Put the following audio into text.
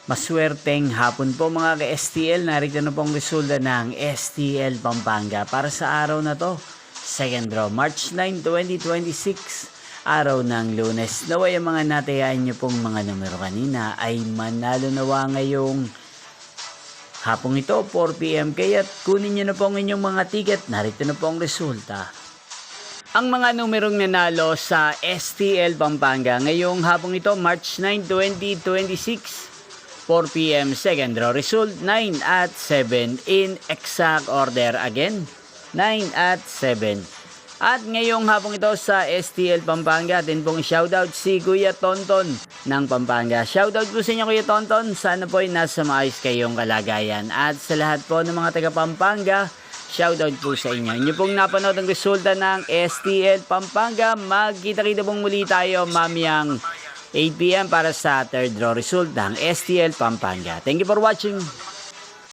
Maswerteng hapon po mga ka-STL. Narito na pong resulta ng STL Pampanga para sa araw na to. Second draw, March 9, 2026. Araw ng Lunes. Naway ang mga natayaan nyo pong mga numero kanina ay manalo nawa ngayong hapong ito, 4 PM. Kaya't kunin nyo na po ang inyong mga ticket. Narito na po ang resulta. Ang mga numerong nanalo sa STL Pampanga ngayong hapong ito, March 9, 2026. 4 PM second draw result 9 at 7 in exact order again 9 at 7. At ngayong hapong ito sa STL Pampanga, atin pong shoutout si Kuya Tonton ng Pampanga. Shoutout po sa inyo Kuya Tonton, sana po ay nasa maayos kayong kalagayan. At sa lahat po ng mga taga Pampanga, shoutout po sa inyo. Inyo pong napanood ang resulta ng STL Pampanga. Magkita-kita pong muli tayo mamayang 8 PM para sa third draw result ng STL Pampanga. Thank you for watching.